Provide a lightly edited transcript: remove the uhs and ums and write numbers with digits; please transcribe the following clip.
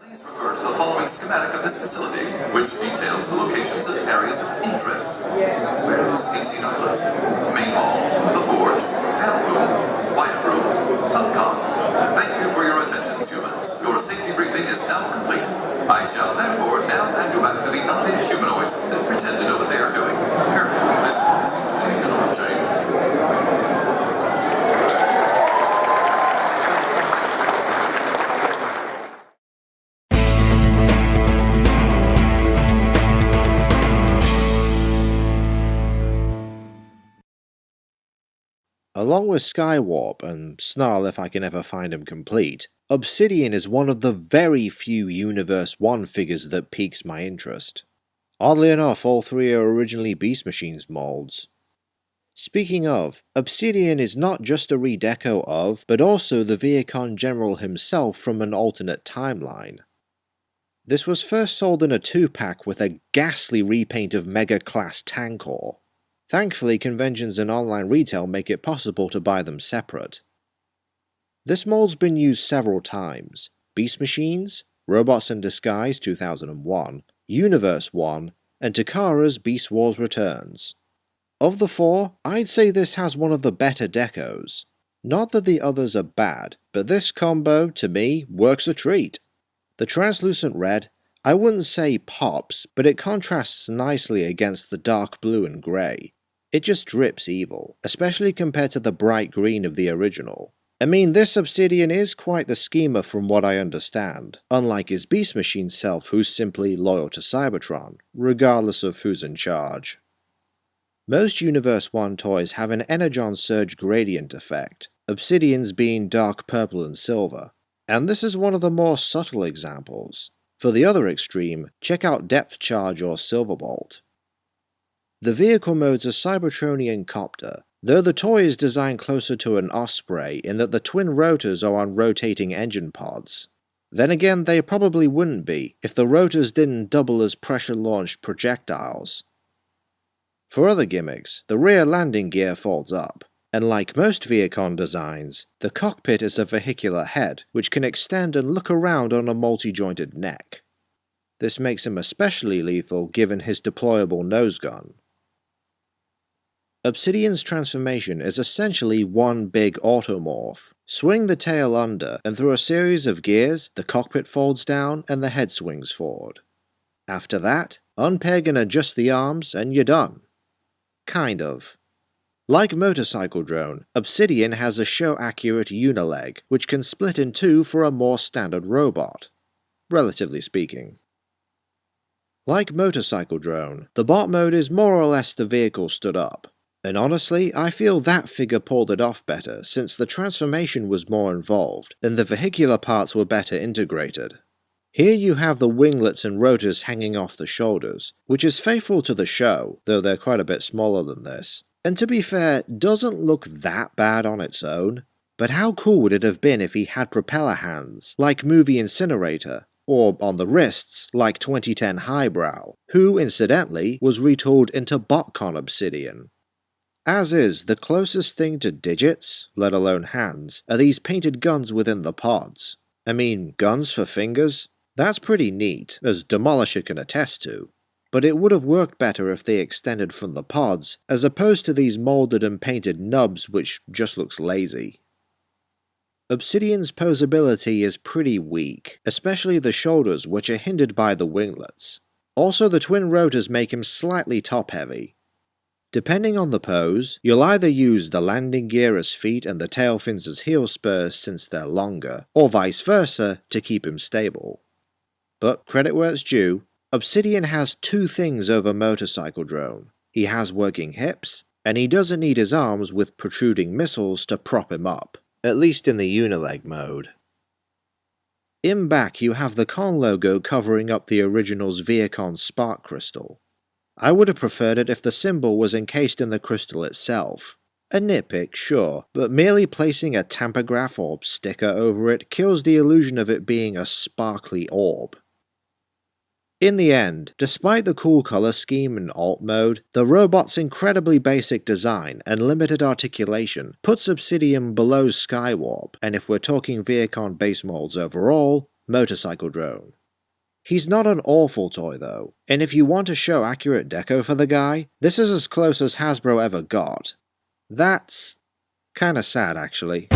Please refer to the following schematic of this facility, which details the locations of areas of interest. Where is DC Nautilus? Main hall, the forge, panel room, quiet room, PubCon. Thank you for your attention, humans. Your safety briefing is now complete. I shall therefore now hand you back to the elevated humanoids that pretend to know what they are doing. Careful, this one seems to need an oil change. Along with Skywarp and Snarl if I can ever find him complete, Obsidian is one of the very few Universe 1 figures that piques my interest. Oddly enough, all three are originally Beast Machines molds. Speaking of, Obsidian is not just a redeco of, but also the Viacon General himself from an alternate timeline. This was first sold in a 2-pack with a ghastly repaint of Mega Class Tankor. Thankfully, conventions and online retail make it possible to buy them separate. This mold's been used several times: Beast Machines, Robots in Disguise 2001, Universe 1, and Takara's Beast Wars Returns. Of the four, I'd say this has one of the better decos. Not that the others are bad, but this combo, to me, works a treat. The translucent red, I wouldn't say pops, but it contrasts nicely against the dark blue and grey. It just drips evil, especially compared to the bright green of the original. I mean, this Obsidian is quite the schemer from what I understand, unlike his Beast Machine self who's simply loyal to Cybertron, regardless of who's in charge. Most Universe 1 toys have an Energon Surge gradient effect, Obsidian's being dark purple and silver, and this is one of the more subtle examples. For the other extreme, check out Depth Charge or Silverbolt. The vehicle mode's a Cybertronian copter, though the toy is designed closer to an Osprey in that the twin rotors are on rotating engine pods. Then again, they probably wouldn't be if the rotors didn't double as pressure-launched projectiles. For other gimmicks, the rear landing gear folds up, and like most Viacon designs, the cockpit is a vehicular head which can extend and look around on a multi-jointed neck. This makes him especially lethal given his deployable nose gun. Obsidian's transformation is essentially one big automorph. Swing the tail under, and through a series of gears, the cockpit folds down and the head swings forward. After that, unpeg and adjust the arms and you're done. Kind of. Like Motorcycle Drone, Obsidian has a show-accurate unileg, which can split in two for a more standard robot, relatively speaking. Like Motorcycle Drone, the bot mode is more or less the vehicle stood up. And honestly, I feel that figure pulled it off better since the transformation was more involved, and the vehicular parts were better integrated. Here you have the winglets and rotors hanging off the shoulders, which is faithful to the show, though they're quite a bit smaller than this. And to be fair, doesn't look that bad on its own. But how cool would it have been if he had propeller hands, like Movie Incinerator, or on the wrists, like 2010 Highbrow, who, incidentally, was retooled into BotCon Obsidian. As is, the closest thing to digits, let alone hands, are these painted guns within the pods. I mean, guns for fingers? That's pretty neat, as Demolisher can attest to. But it would have worked better if they extended from the pods, as opposed to these molded and painted nubs which just looks lazy. Obsidian's posability is pretty weak, especially the shoulders which are hindered by the winglets. Also the twin rotors make him slightly top-heavy. Depending on the pose, you'll either use the landing gear as feet and the tail fins as heel spurs since they're longer, or vice versa to keep him stable. But credit where it's due, Obsidian has two things over Motorcycle Drone. He has working hips, and he doesn't need his arms with protruding missiles to prop him up, at least in the unileg mode. In back you have the Con logo covering up the original's Viacon Spark Crystal. I would have preferred it if the symbol was encased in the crystal itself. A nitpick, sure, but merely placing a tampograph orb sticker over it kills the illusion of it being a sparkly orb. In the end, despite the cool color scheme and alt mode, the robot's incredibly basic design and limited articulation puts Obsidian below Skywarp, and if we're talking Viacon base molds overall, Motorcycle Drone. He's not an awful toy though, and if you want to show accurate deco for the guy, this is as close as Hasbro ever got. That's kinda sad actually.